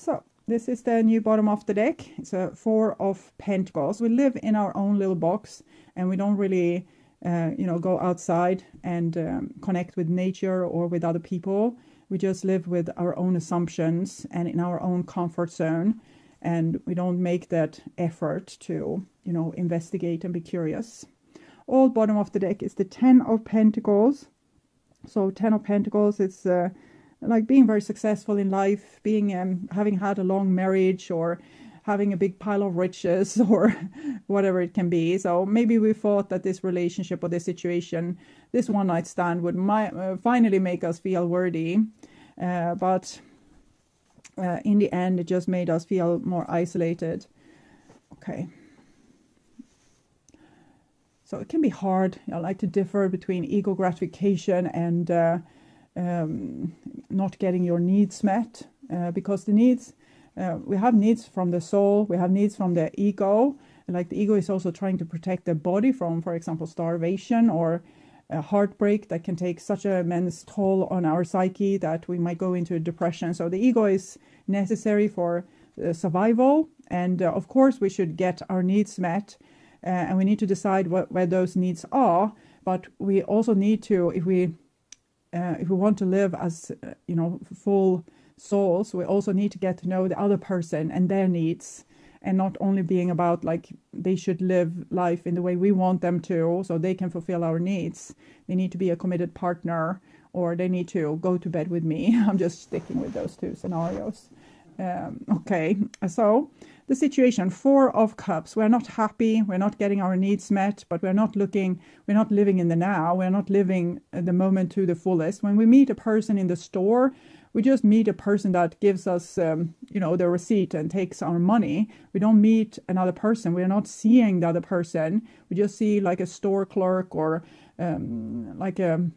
So this is the new bottom of the deck. It's a 4 of Pentacles. We live in our own little box, and we don't really go outside and connect with nature or with other people. We just live with our own assumptions and in our own comfort zone, and we don't make that effort to investigate and be curious. All bottom of the deck is the 10 of Pentacles. So 10 of Pentacles, it's like being very successful in life, being having had a long marriage, or having a big pile of riches, or whatever it can be. So maybe we thought that this relationship or this situation, this one night stand would finally make us feel worthy. But in the end, it just made us feel more isolated. Okay. So it can be hard. I like to differ between ego gratification and not getting your needs met, because the needs, we have needs from the soul, we have needs from the ego. Like the ego is also trying to protect the body from, for example, starvation or heartbreak that can take such an immense toll on our psyche that we might go into a depression. So the ego is necessary for survival, and of course we should get our needs met, and we need to decide where those needs are. But we also need to, if we want to live as full souls, we also need to get to know the other person and their needs, and not only being about like they should live life in the way we want them to so they can fulfill our needs. They need to be a committed partner, or they need to go to bed with me. I'm just sticking with those two scenarios. Okay, so the situation, 4 of Cups. We're not happy, we're not getting our needs met, but we're not living in the now, we're not living the moment to the fullest. When we meet a person in the store, we just meet a person that gives us the receipt and takes our money. We don't meet another person. We're not seeing the other person. We just see like a store clerk, or the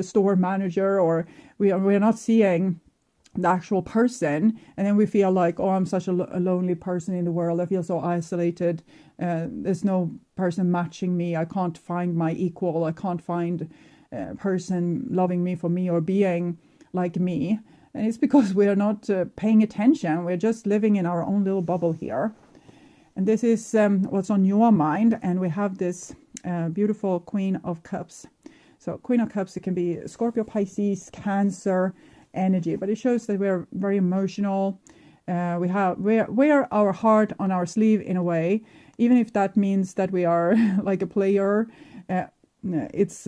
store manager, or we're not seeing the actual person. And then we feel like, oh, I'm such a lonely person in the world. I feel so isolated. There's no person matching me. I can't find my equal. I can't find a person loving me for me or being like me. And it's because we are not paying attention. We're just living in our own little bubble here. And this is what's on your mind. And we have this beautiful Queen of Cups. So Queen of Cups, it can be Scorpio, Pisces, Cancer energy, but it shows that we're very emotional. We wear our heart on our sleeve in a way, even if that means that we are like a player. It's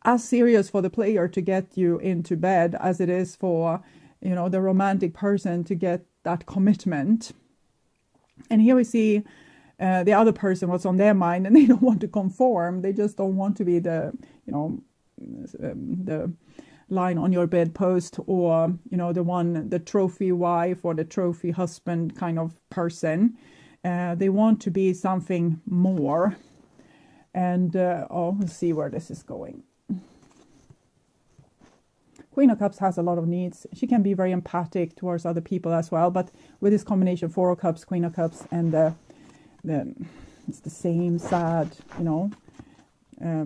as serious for the player to get you into bed as it is for the romantic person to get that commitment. And here we see the other person, what's on their mind, and they don't want to conform. They just don't want to be the line on your bedpost, or the trophy wife or the trophy husband kind of person. They want to be something more. And let's see where this is going. Queen of Cups has a lot of needs. She can be very empathic towards other people as well, but with this combination, 4 of Cups, Queen of Cups, and it's the same sad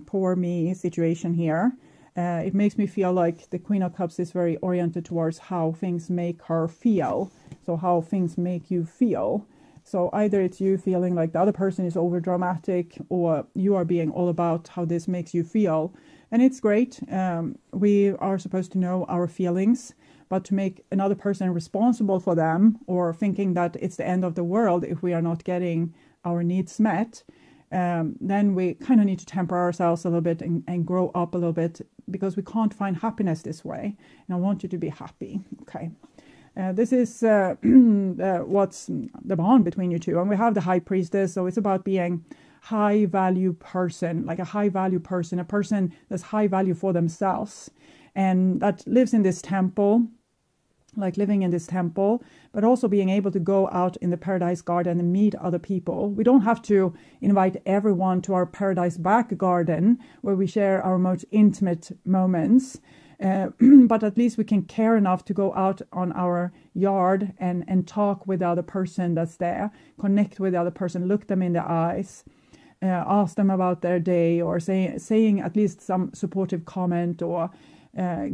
poor me situation here. It makes me feel like the Queen of Cups is very oriented towards how things make her feel. So how things make you feel. So either it's you feeling like the other person is over dramatic, or you are being all about how this makes you feel. And it's great. We are supposed to know our feelings, but to make another person responsible for them, or thinking that it's the end of the world if we are not getting our needs met, then we kind of need to temper ourselves a little bit and grow up a little bit, because we can't find happiness this way. And I want you to be happy. Okay. This is what's the bond between you two. And we have the High Priestess. So it's about being high value person, like a high value person, a person that's high value for themselves, and that lives in this temple, like living in this temple, but also being able to go out in the paradise garden and meet other people. We don't have to invite everyone to our paradise back garden where we share our most intimate moments, but at least we can care enough to go out on our yard and talk with the other person that's there, connect with the other person, look them in the eyes, ask them about their day, or saying at least some supportive comment, or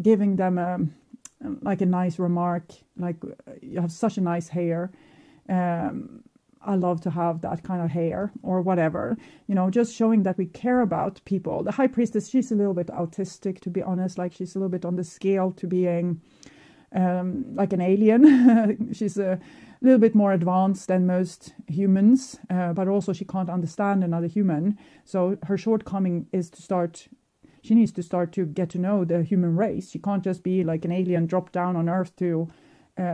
giving them like a nice remark, like you have such a nice hair. I love to have that kind of hair, or whatever, you know, just showing that we care about people. The High Priestess, she's a little bit autistic, to be honest, like she's a little bit on the scale to being like an alien. She's a little bit more advanced than most humans, but also she can't understand another human. So her shortcoming is she needs to start to get to know the human race. She can't just be like an alien dropped down on Earth to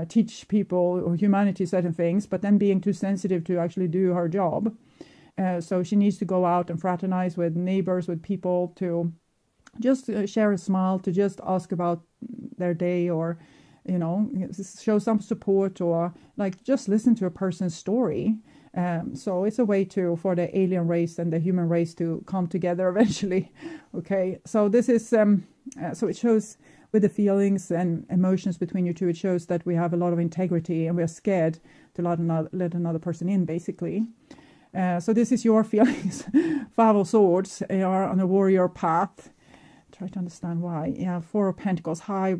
teach people or humanity certain things, but then being too sensitive to actually do her job. So she needs to go out and fraternize with neighbors, with people, to just share a smile, to just ask about their day, or, you know, show some support, or like just listen to a person's story. So it's a way for the alien race and the human race to come together eventually. Okay, so this is so it shows with the feelings and emotions between you two, it shows that we have a lot of integrity and we are scared to let another person in, basically. So this is your feelings. Five of Swords, you are on a warrior path. Try to understand why. Yeah, Four of Pentacles, high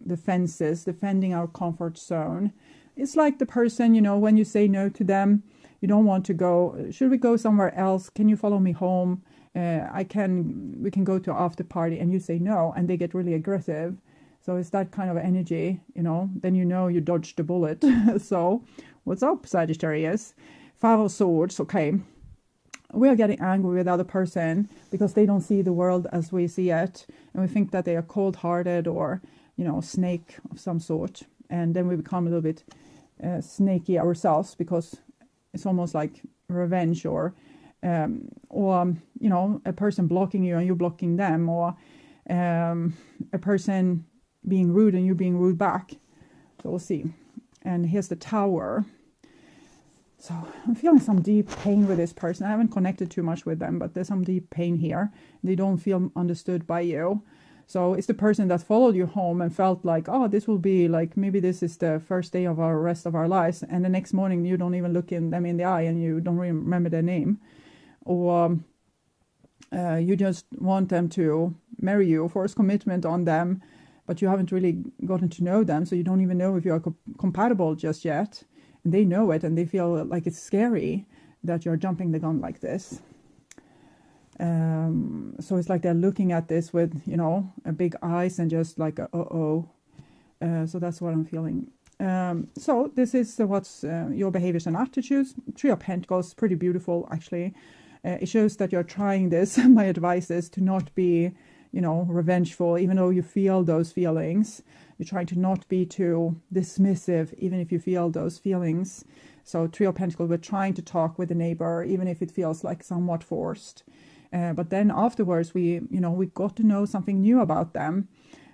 defenses, defending our comfort zone. It's like the person, you know, when you say no to them, you don't want to go. Should we go somewhere else? Can you follow me home? We can go to after party, and you say no, and they get really aggressive. So it's that kind of energy, you know, then you know you dodged the bullet. So what's up, Sagittarius? Five of Swords. Okay, we are getting angry with the other person because they don't see the world as we see it, and we think that they are cold-hearted, or, you know, snake of some sort, and then we become a little bit snaky ourselves, because it's almost like revenge, or you know, a person blocking you and you blocking them, or a person being rude and you being rude back. So we'll see. And here's the Tower. So I'm feeling some deep pain with this person. I haven't connected too much with them, but there's some deep pain here. They don't feel understood by you. So it's the person that followed you home and felt like, oh, this will be like, maybe this is the first day of our rest of our lives. And the next morning you don't even look them in the eye and you don't really remember their name. Or you just want them to marry you, force commitment on them, but you haven't really gotten to know them, so you don't even know if you are compatible just yet. And they know it, and they feel like it's scary that you're jumping the gun like this. So it's like they're looking at this with, you know, a big eyes and just like, uh-oh. So that's what I'm feeling. So this is what's your behaviors and attitudes. Three of Pentacles, pretty beautiful, actually. It shows that you're trying this. My advice is to not be, you know, revengeful, even though you feel those feelings. You're trying to not be too dismissive, even if you feel those feelings. So Three of Pentacles, we're trying to talk with the neighbor, even if it feels like somewhat forced. But then afterwards, we got to know something new about them.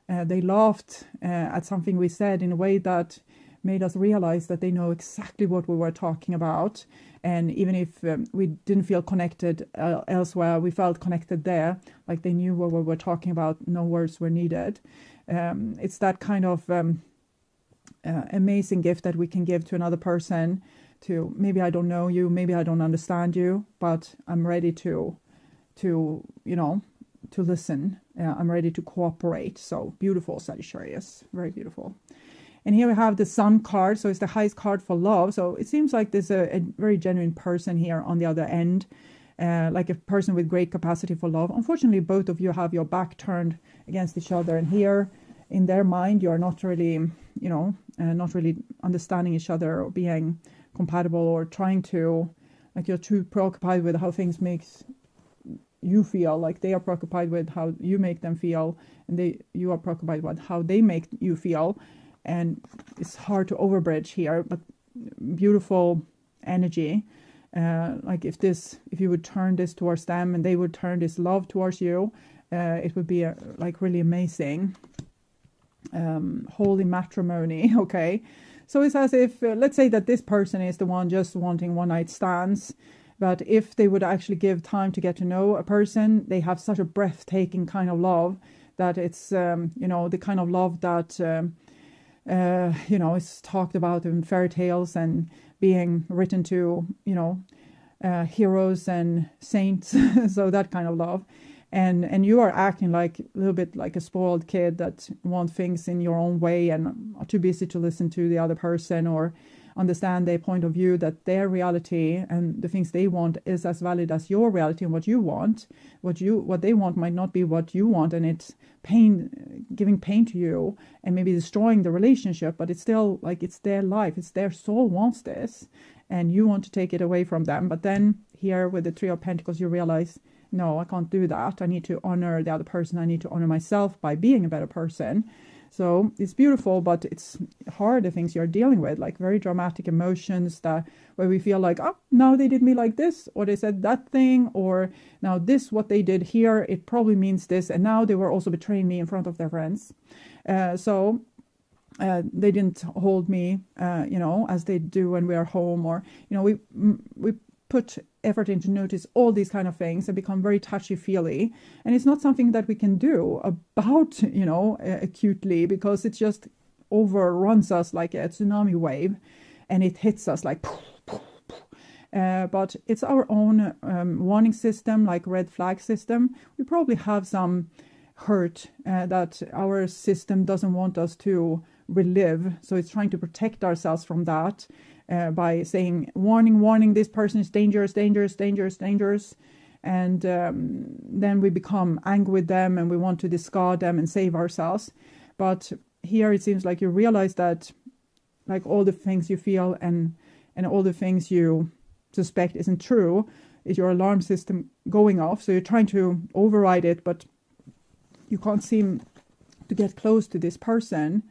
They laughed at something we said in a way that made us realize that they know exactly what we were talking about. And even if we didn't feel connected elsewhere, we felt connected there, like they knew what we were talking about. No words were needed. It's that kind of amazing gift that we can give to another person. To maybe I don't know you, maybe I don't understand you, but I'm ready to listen. I'm ready to cooperate. So beautiful, Sagittarius, very beautiful. And here we have the Sun card, so it's the highest card for love. So it seems like there's a very genuine person here on the other end, like a person with great capacity for love. Unfortunately, both of you have your back turned against each other, and here in their mind, you're not really, not really understanding each other or being compatible, or trying to, like, you're too preoccupied with how things makes you feel, like they are preoccupied with how you make them feel, and you are preoccupied with how they make you feel. And it's hard to overbridge here, but beautiful energy. Like if you would turn this towards them and they would turn this love towards you, it would be like really amazing. Holy matrimony. Okay. So it's as if, let's say that this person is the one just wanting one night stands. But if they would actually give time to get to know a person, they have such a breathtaking kind of love that it's, the kind of love that, it's talked about in fairy tales and being written to, heroes and saints. So that kind of love. and you are acting like a little bit like a spoiled kid that wants things in your own way and are too busy to listen to the other person or understand their point of view, that their reality and the things they want is as valid as your reality, and what you want, what they want might not be what you want, and it's giving pain to you and maybe destroying the relationship, but it's still like it's their life, it's their soul wants this, and you want to take it away from them. But then here with the Three of Pentacles, you realize, no, I can't do that. I need to honor the other person. I need to honor myself by being a better person. So it's beautiful, but it's hard, the things you're dealing with, like very dramatic emotions where we feel like, oh, now they did me like this, or they said that thing, or now this, what they did here, it probably means this. And now they were also betraying me in front of their friends. So they didn't hold me, as they do when we are home, or, we put effort into notice all these kind of things and become very touchy-feely. And it's not something that we can do about, acutely, because it just overruns us like a tsunami wave, and it hits us like but it's our own warning system, like red flag system. We probably have some hurt that our system doesn't want us to relive, so it's trying to protect ourselves from that. By saying, warning, this person is dangerous. And then we become angry with them and we want to discard them and save ourselves. But here it seems like you realize that like all the things you feel and all the things you suspect isn't true is your alarm system going off. So you're trying to override it, but you can't seem to get close to this person.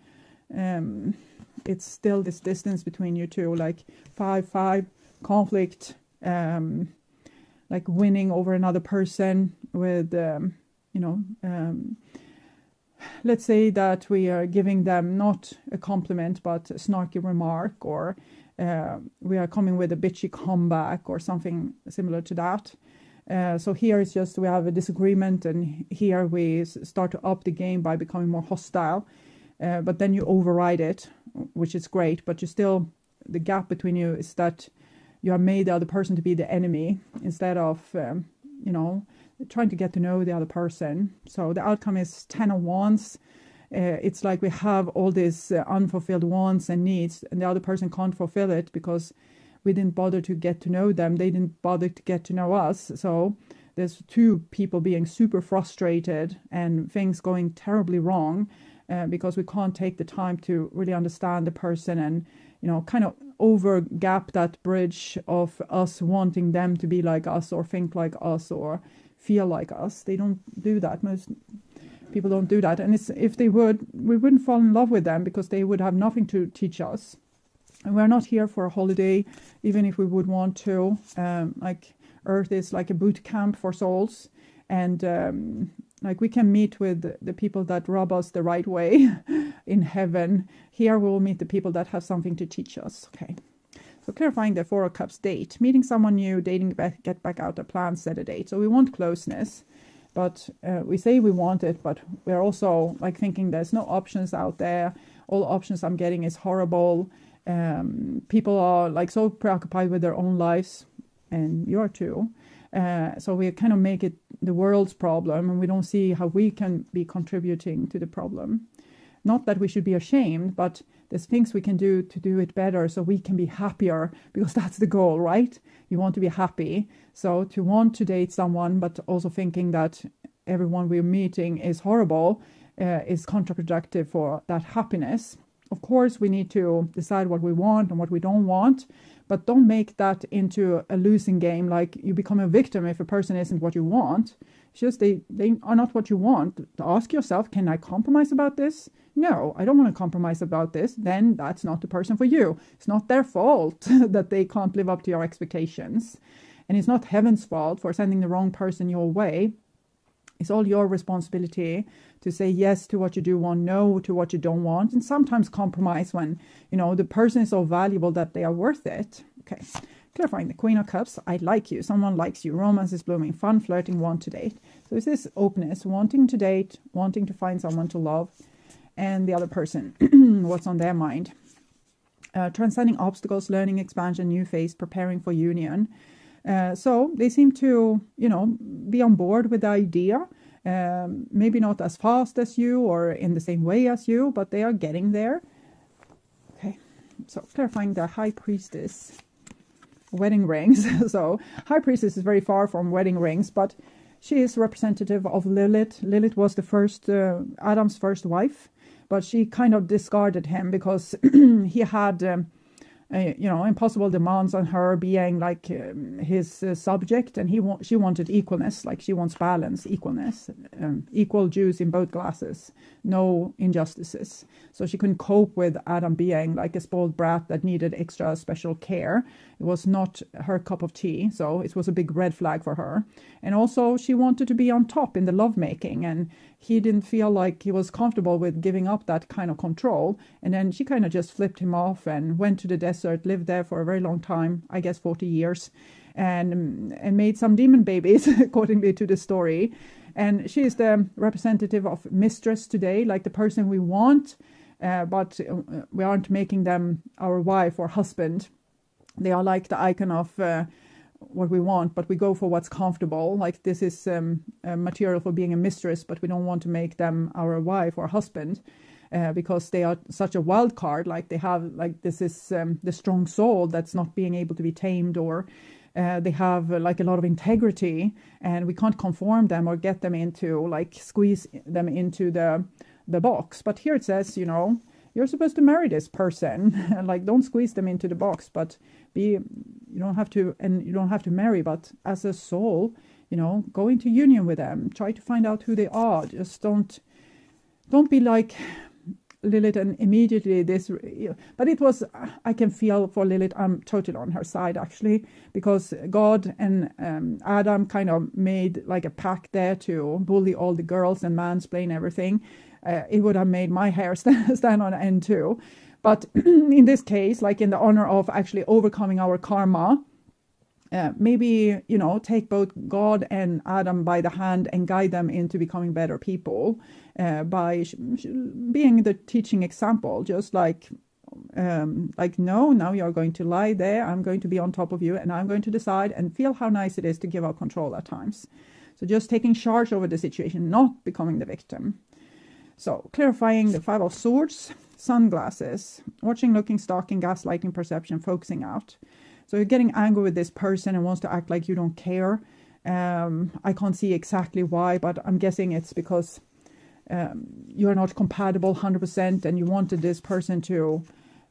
It's still this distance between you two, like 5-5 conflict, like winning over another person with, let's say that we are giving them not a compliment, but a snarky remark, or we are coming with a bitchy comeback or something similar to that. So here it's just, we have a disagreement, and here we start to up the game by becoming more hostile. But then you override it, which is great, but you still, the gap between you is that you have made the other person to be the enemy instead of, trying to get to know the other person. So the outcome is 10 of Wands. It's like we have all these unfulfilled wants and needs, and the other person can't fulfill it because we didn't bother to get to know them. They didn't bother to get to know us. So there's two people being super frustrated and things going terribly wrong. Because we can't take the time to really understand the person and, kind of over gap that bridge of us wanting them to be like us or think like us or feel like us. They don't do that. Most people don't do that. And if they would, we wouldn't fall in love with them because they would have nothing to teach us. And we're not here for a holiday, even if we would want to. Like Earth is like a boot camp for souls. And like we can meet with the people that rub us the right way in heaven. Here we'll meet the people that have something to teach us. Okay. So clarifying the Four of Cups date. Meeting someone new, dating back, get back out a plan, set a date. So we want closeness, but we say we want it, but we're also like thinking there's no options out there. All options I'm getting is horrible. People are like so preoccupied with their own lives, and you are too. So we kind of make it the world's problem, and we don't see how we can be contributing to the problem. Not that we should be ashamed, but there's things we can do to do it better so we can be happier, because that's the goal, right? You want to be happy. So to want to date someone, but also thinking that everyone we're meeting is horrible, is counterproductive for that happiness. Of course, we need to decide what we want and what we don't want, but don't make that into a losing game, like you become a victim if a person isn't what you want. It's just they are not what you want. Ask yourself, can I compromise about this? No, I don't want to compromise about this. Then that's not the person for you. It's not their fault that they can't live up to your expectations. And it's not heaven's fault for sending the wrong person your way. It's all your responsibility to say yes to what you do want, no to what you don't want, and sometimes compromise when, the person is so valuable that they are worth it. Okay, clarifying the Queen of Cups. I like you. Someone likes you. Romance is blooming. Fun, flirting, want to date. So it's this openness, wanting to date, wanting to find someone to love, and the other person, what's on their mind. Transcending obstacles, learning, expansion, new phase, preparing for union. So they seem to, be on board with the idea. Maybe not as fast as you or in the same way as you, but they are getting there. Okay, so clarifying the High Priestess. Wedding rings. So High Priestess is very far from wedding rings, but she is representative of Lilith. Lilith was the first, Adam's first wife, but she kind of discarded him because he had, impossible demands on her being like his subject, and she wanted equalness, like she wants balance, equalness, equal juice in both glasses, no injustices. So she couldn't cope with Adam being like a spoiled brat that needed extra special care. It was not her cup of tea, so it was a big red flag for her. And also she wanted to be on top in the lovemaking, and he didn't feel like he was comfortable with giving up that kind of control. And then she kind of just flipped him off and went to the desert, lived there for a very long time, I guess 40 years, and made some demon babies, accordingly to the story. And she is the representative of mistress today, like the person we want, but we aren't making them our wife or husband. They are like the icon of what we want, but we go for what's comfortable. Like this is material for being a mistress, but we don't want to make them our wife or husband because they are such a wild card. Like they have, like this is the strong soul that's not being able to be tamed, or they have like a lot of integrity, and we can't conform them or get them into, like squeeze them into the box. But here it says, you're supposed to marry this person. Like don't squeeze them into the box, but you don't have to marry, but as a soul, go into union with them. Try to find out who they are. Just don't be like Lilith and immediately this. But it was, I can feel for Lilith, I'm totally on her side actually, because God and Adam kind of made like a pact there to bully all the girls and mansplain everything. It would have made my hair stand on end too. But in this case, like in the honor of actually overcoming our karma, maybe, take both God and Adam by the hand and guide them into becoming better people by being the teaching example. Just like, no, now you're going to lie there. I'm going to be on top of you, and I'm going to decide, and feel how nice it is to give up control at times. So just taking charge over the situation, not becoming the victim. So clarifying the Five of Swords, sunglasses, watching, looking, stalking, gaslighting, perception, focusing out. So you're getting angry with this person and wants to act like you don't care. I can't see exactly why, but I'm guessing it's because you're not compatible 100%, and you wanted this person to,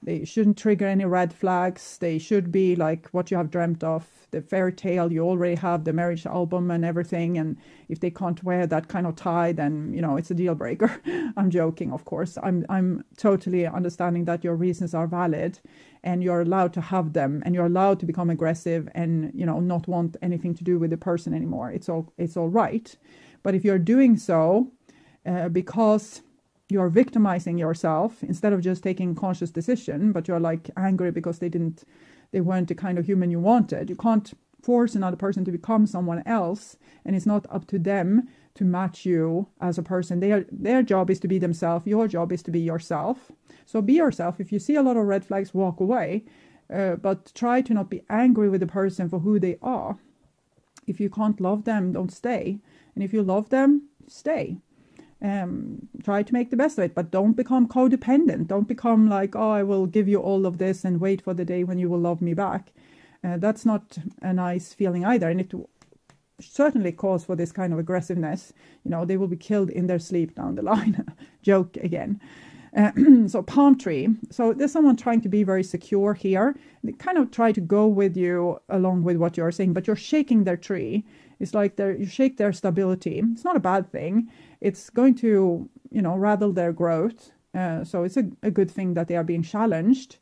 they shouldn't trigger any red flags. They should be like what you have dreamt of, the fairy tale. You already have the marriage album and everything, and if they can't wear that kind of tie, then it's a deal breaker. I'm joking, of course. I'm totally understanding that your reasons are valid, and you're allowed to have them, and you're allowed to become aggressive and not want anything to do with the person anymore. It's all right. But if you're doing so because you're victimizing yourself instead of just taking a conscious decision, but you're like angry because they weren't the kind of human you wanted. You can't force another person to become someone else, and it's not up to them to match you as a person. Their job is to be themselves. Your job is to be yourself. So be yourself. If you see a lot of red flags, walk away, but try to not be angry with the person for who they are. If you can't love them, don't stay. And if you love them, stay. Try to make the best of it, but don't become codependent. Don't become like, I will give you all of this and wait for the day when you will love me back. That's not a nice feeling either, and it certainly cause for this kind of aggressiveness. They will be killed in their sleep down the line. Joke again. So palm tree. So there's someone trying to be very secure here. They kind of try to go with you along with what you're saying, but you're shaking their tree. It's like you shake their stability. It's not a bad thing. It's going to, rattle their growth. So it's a good thing that they are being challenged.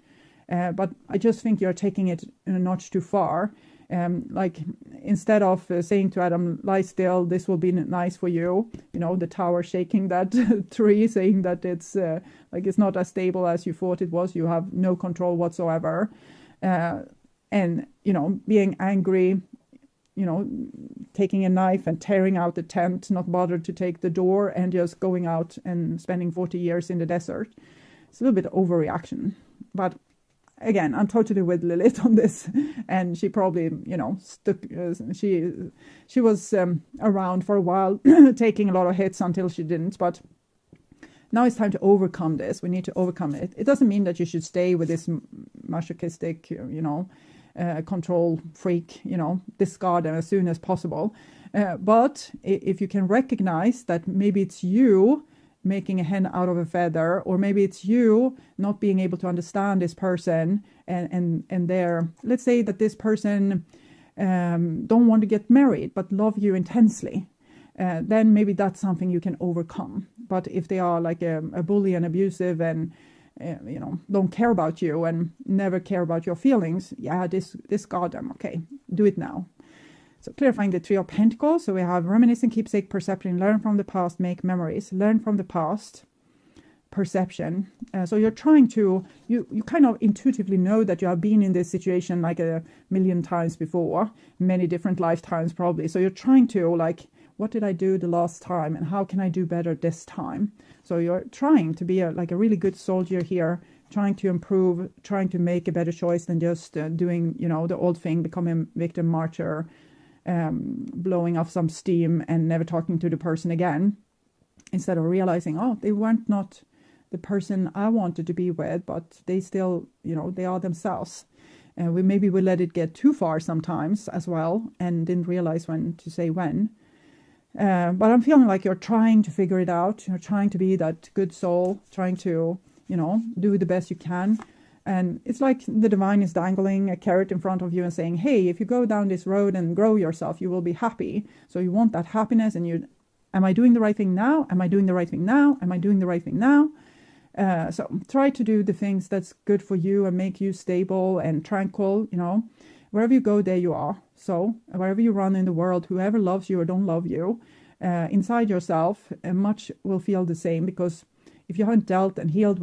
But I just think you're taking it a notch too far. Like instead of saying to Adam, lie still, this will be nice for you. The tower shaking that tree, saying that it's it's not as stable as you thought it was. You have no control whatsoever. And, being angry, taking a knife and tearing out the tent, not bothered to take the door, and just going out and spending 40 years in the desert. It's a little bit overreaction. But again, I'm totally with Lilith on this, and she probably, you know, she was around for a while, taking a lot of hits until she didn't. But now it's time to overcome this. We need to overcome it. It doesn't mean that you should stay with this masochistic, you know, control freak, you know, discard them as soon as possible. But if you can recognize that maybe it's you making a hen out of a feather, or maybe it's you not being able to understand this person, and their, let's say that this person don't want to get married but love you intensely, then maybe that's something you can overcome. But if they are like a bully and abusive and you know, don't care about you and never care about your feelings, yeah, discard them. Okay, do it now. So clarifying the Three of Pentacles. So we have reminiscing, keepsake, perception, learn from the past, make memories. Learn from the past, perception. So you're trying to, you kind of intuitively know that you have been in this situation like a million times before, many different lifetimes probably. So you're trying to like, what did I do the last time and how can I do better this time? So you're trying to be like a really good soldier here, trying to improve, trying to make a better choice than just doing, you know, the old thing, becoming victim, martyr, blowing off some steam and never talking to the person again, instead of realizing, oh, they weren't not the person I wanted to be with, but they still, you know, they are themselves. We let it get too far sometimes as well, and didn't realize when to say when. But I'm feeling like you're trying to figure it out. You're trying to be that good soul, trying to, you know, do the best you can. And it's like the divine is dangling a carrot in front of you and saying, hey, if you go down this road and grow yourself, you will be happy. So you want that happiness, and am I doing the right thing now? Am I doing the right thing now? Am I doing the right thing now? So try to do the things that's good for you and make you stable and tranquil, you know. Wherever you go, there you are. So wherever you run in the world, whoever loves you or don't love you, inside yourself, much will feel the same, because if you haven't dealt and healed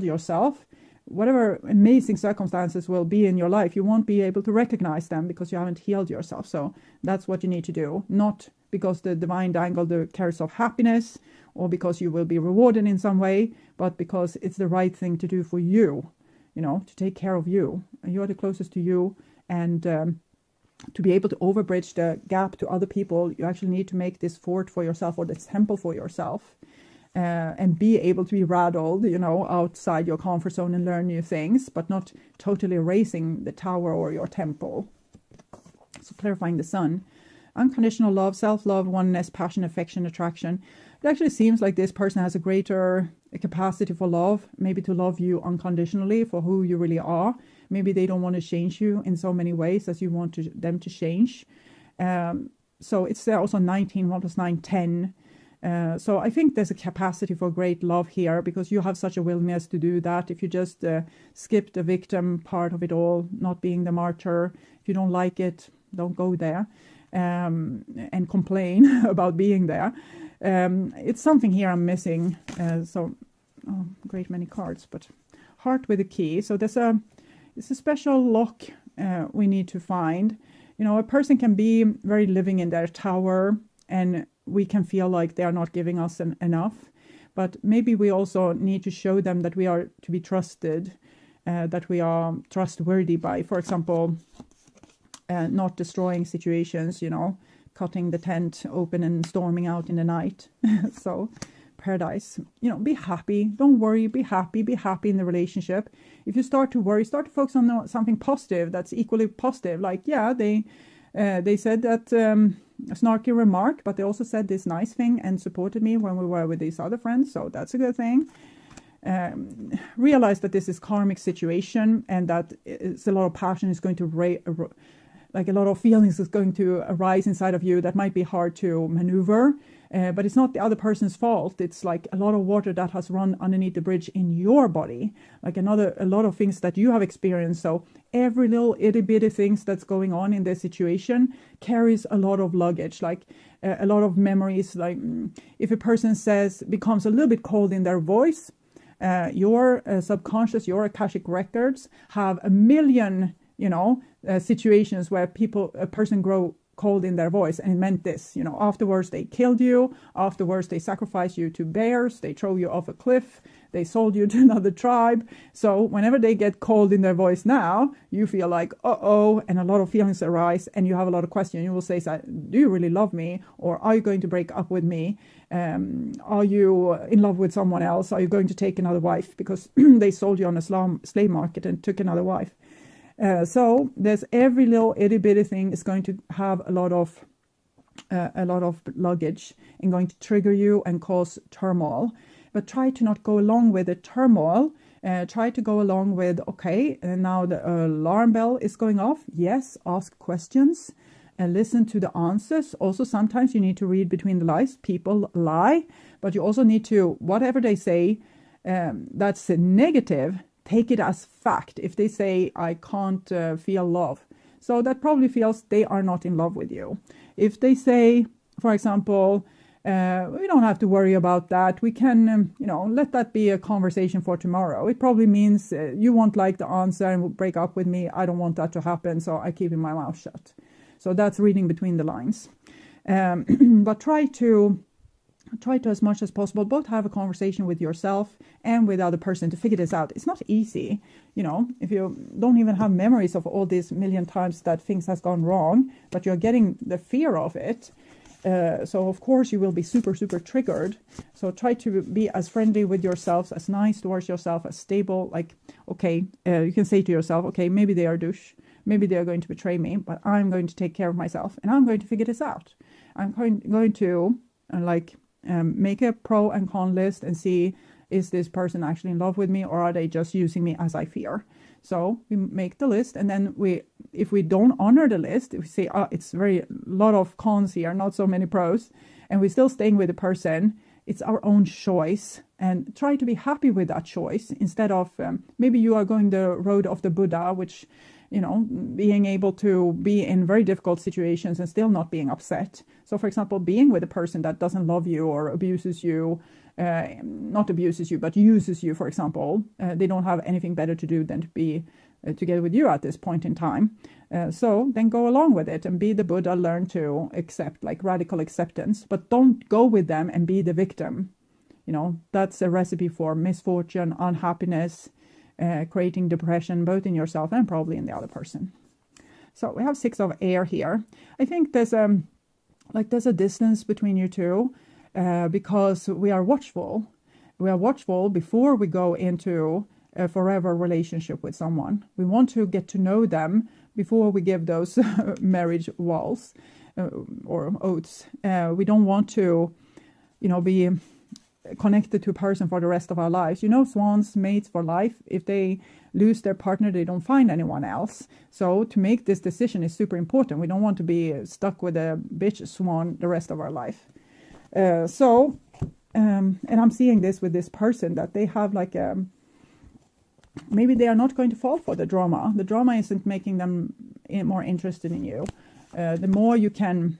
yourself, whatever amazing circumstances will be in your life, you won't be able to recognize them because you haven't healed yourself. So that's what you need to do, not because the divine dangled the carrots of happiness or because you will be rewarded in some way, but because it's the right thing to do for you, you know, to take care of you. You are the closest to you, and to be able to overbridge the gap to other people, you actually need to make this fort for yourself, or this temple for yourself. And be able to be rattled, you know, outside your comfort zone and learn new things, but not totally erasing the tower or your temple. So clarifying the Sun. Unconditional love, self-love, oneness, passion, affection, attraction. It actually seems like this person has a greater capacity for love, maybe to love you unconditionally for who you really are. Maybe they don't want to change you in so many ways as you want them to change. So it's also 19, 1 + 9, 10. So I think there's a capacity for great love here, because you have such a willingness to do that. If you just skip the victim part of it all, not being the martyr, if you don't like it, don't go there and complain about being there. It's something here I'm missing. Great many cards, but heart with a key. So it's a special lock we need to find. You know, a person can be very living in their tower, and we can feel like they are not giving us enough. But maybe we also need to show them that we are to be trusted, that we are trustworthy by, for example, not destroying situations, you know, cutting the tent open and storming out in the night. So paradise, you know, be happy, don't worry, be happy in the relationship. If you start to worry, start to focus on something positive that's equally positive. Like, yeah, they said that a snarky remark, but they also said this nice thing and supported me when we were with these other friends, so that's a good thing. Realize that this is karmic situation, and that it's a lot of passion is going to like a lot of feelings is going to arise inside of you that might be hard to maneuver, but it's not the other person's fault. It's like a lot of water that has run underneath the bridge in your body, like a lot of things that you have experienced. So every little itty bitty things that's going on in this situation carries a lot of luggage, like a lot of memories. Like if a person becomes a little bit cold in their voice, your subconscious, your Akashic records have a million, you know, situations where a person grow cold in their voice, and it meant this, you know, afterwards they killed you, afterwards they sacrificed you to bears, they throw you off a cliff, they sold you to another tribe. So whenever they get cold in their voice now, you feel like, uh-oh, and a lot of feelings arise, and you have a lot of questions. You will say, do you really love me? Or are you going to break up with me? Are you in love with someone else? Are you going to take another wife? Because they sold you on a slave market and took another wife. So there's every little itty bitty thing is going to have a lot of luggage and going to trigger you and cause turmoil. But try to not go along with the turmoil. Try to go along with, okay, and now the alarm bell is going off. Yes, ask questions and listen to the answers. Also, sometimes you need to read between the lines. People lie, but you also need to, whatever they say, that's negative, take it as fact. If they say, I can't feel love, so that probably feels they are not in love with you. If they say, for example, we don't have to worry about that, we can, let that be a conversation for tomorrow. It probably means you won't like the answer and will break up with me. I don't want that to happen, so I keep my mouth shut. So that's reading between the lines. But try to, as much as possible, both have a conversation with yourself and with the other person to figure this out. It's not easy. If you don't even have memories of all these million times that things has gone wrong, but you're getting the fear of it. So of course you will be super, super triggered. So try to be as friendly with yourself, as nice towards yourself, as stable. Like, okay, you can say to yourself, okay, maybe they are douche. Maybe they are going to betray me, but I'm going to take care of myself and I'm going to figure this out. I'm going to make a pro and con list and see, is this person actually in love with me, or are they just using me as I fear? So we make the list, and then if we don't honor the list, if we say, it's a lot of cons here, not so many pros, and we're still staying with the person, it's our own choice, and try to be happy with that choice instead of, maybe you are going the road of the Buddha, which, being able to be in very difficult situations and still not being upset. So, for example, being with a person that doesn't love you or abuses you, not abuses you, but uses you, for example, they don't have anything better to do than to be together with you at this point in time. So then go along with it and be the Buddha, learn to accept, like radical acceptance, but don't go with them and be the victim. That's a recipe for misfortune, unhappiness, creating depression, both in yourself and probably in the other person. So we have 6 of air here. I think there's a distance between you two, because we are watchful. We are watchful before we go into a forever relationship with someone. We want to get to know them before we give those marriage vows or oaths. We don't want to, be connected to a person for the rest of our lives. Swans, mates for life. If they lose their partner, they don't find anyone else. So to make this decision is super important. We don't want to be stuck with a bitch swan the rest of our life. And I'm seeing this with this person, that they have maybe they are not going to fall for the drama. The drama isn't making them more interested in you. The more you can,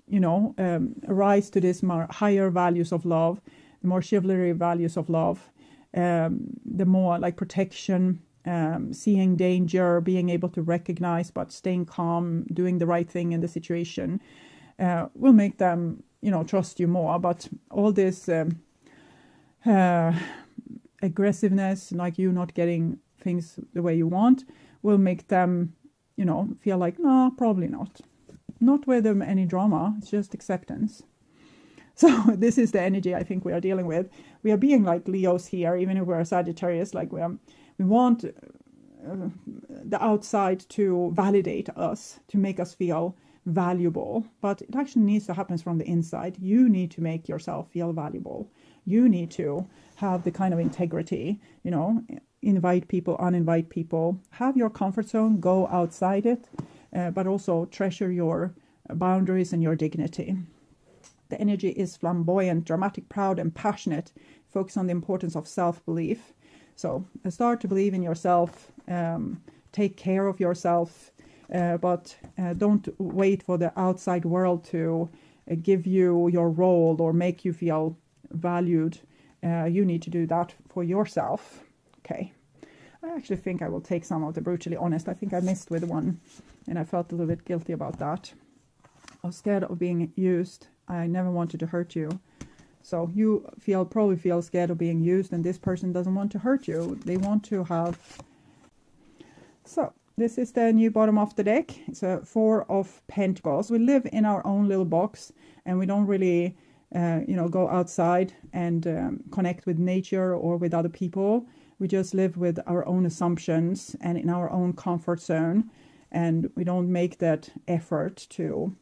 rise to this more higher values of love, the more chivalry values of love, the more like protection, seeing danger, being able to recognize, but staying calm, doing the right thing in the situation, will make them, trust you more. But all this aggressiveness, like you not getting things the way you want, will make them, feel like, no, probably not. Not with them any drama. It's just acceptance. So this is the energy I think we are dealing with. We are being like Leos here, even if we're Sagittarius. Like we want the outside to validate us, to make us feel valuable, but it actually needs to happen from the inside. You need to make yourself feel valuable. You need to have the kind of integrity, invite people, uninvite people, have your comfort zone, go outside it, but also treasure your boundaries and your dignity. The energy is flamboyant, dramatic, proud, and passionate. Focus on the importance of self-belief. So start to believe in yourself, take care of yourself, but don't wait for the outside world to give you your role or make you feel valued. You need to do that for yourself. Okay. I actually think I will take some of the brutally honest. I think I missed with one and I felt a little bit guilty about that. I was scared of being used. I never wanted to hurt you. So you probably feel scared of being used, and this person doesn't want to hurt you. They want to have... So this is the new bottom of the deck. It's a 4 of Pentacles. We live in our own little box, and we don't really go outside and connect with nature or with other people. We just live with our own assumptions and in our own comfort zone, and we don't make that effort to